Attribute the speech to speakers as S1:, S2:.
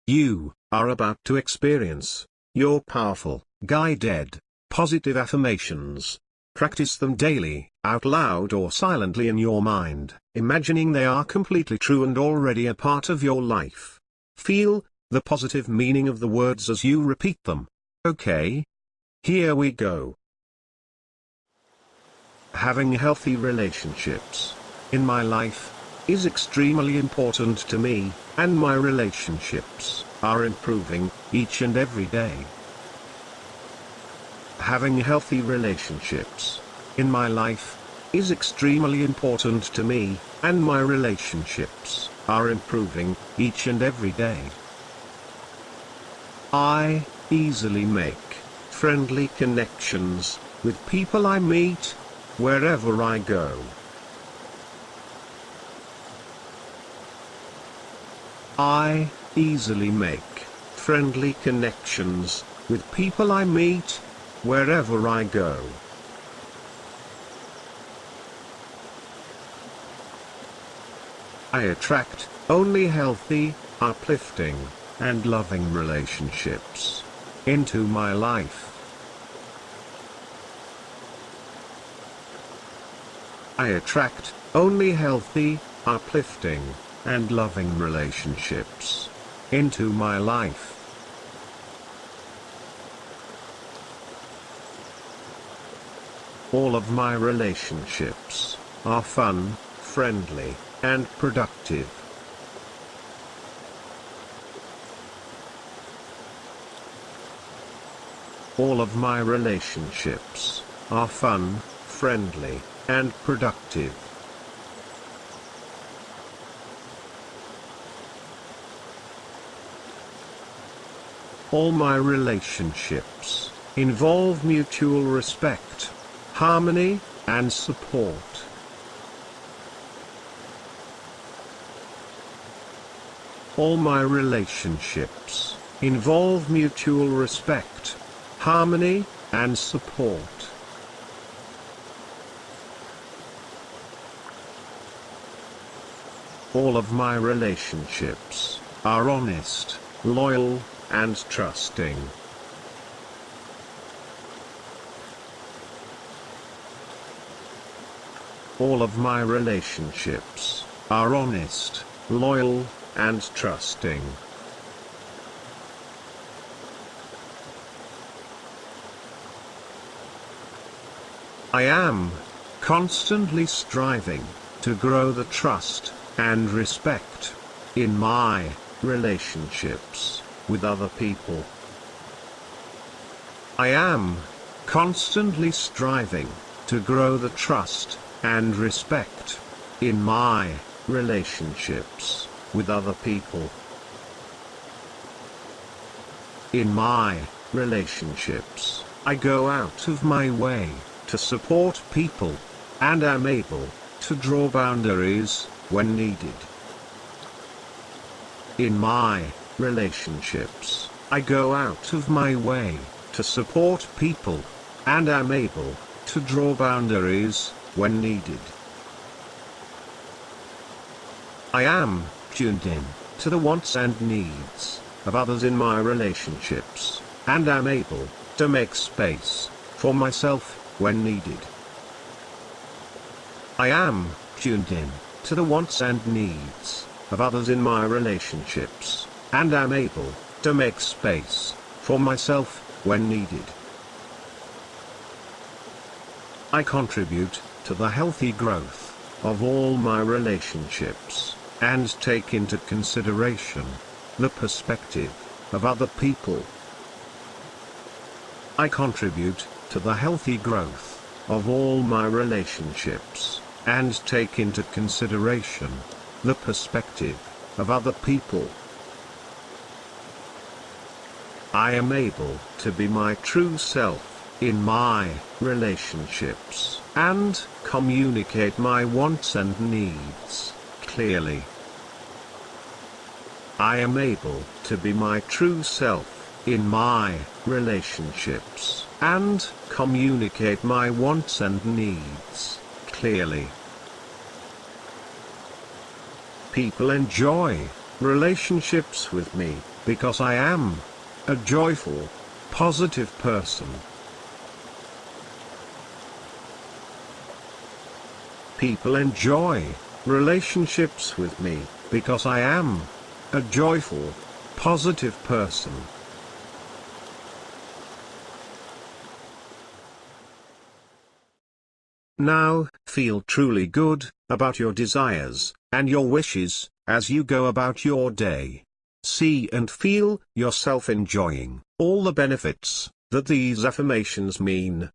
S1: You are about to experience your powerful, guided, positive affirmations. Practice them daily, out loud or silently in your mind, imagining they are completely true and already a part of your life. Feel the positive meaning of the words as you repeat them. Okay? Here we go. Having healthy relationships in my life is extremely important to me, and my relationships are improving each and every day. Having healthy relationships in my life is extremely important to me, and my relationships are improving each and every day. I easily make friendly connections with people I meet wherever I go. I easily make friendly connections with people I meet wherever I go. I attract only healthy, uplifting, and loving relationships into my life. I attract only healthy, uplifting, and loving relationships into my life. All of my relationships are fun, friendly, and productive. All of my relationships are fun, friendly, and productive. All my relationships involve mutual respect, harmony, and support. All my relationships involve mutual respect, harmony, and support. All of my relationships are honest, loyal, and trusting. All of my relationships are honest, loyal, and trusting. I am constantly striving to grow the trust and respect in my relationships with other people. I am constantly striving to grow the trust and respect in my relationships with other people. In my relationships, I go out of my way to support people, and am able to draw boundaries when needed. In my relationships, I go out of my way to support people, and am able to draw boundaries when needed. I am tuned in to the wants and needs of others in my relationships, and am able to make space for myself when needed. I am tuned in to the wants and needs of others in my relationships, and am able to make space for myself when needed. I contribute to the healthy growth of all my relationships, and take into consideration the perspective of other people. I contribute to the healthy growth of all my relationships, and take into consideration the perspective of other people. I am able to be my true self in my relationships, and communicate my wants and needs clearly. I am able to be my true self in my relationships, and communicate my wants and needs clearly. People enjoy relationships with me because I am a joyful, positive person. People enjoy relationships with me, because I am a joyful, positive person. Now, feel truly good about your desires and your wishes as you go about your day. See and feel yourself enjoying all the benefits that these affirmations mean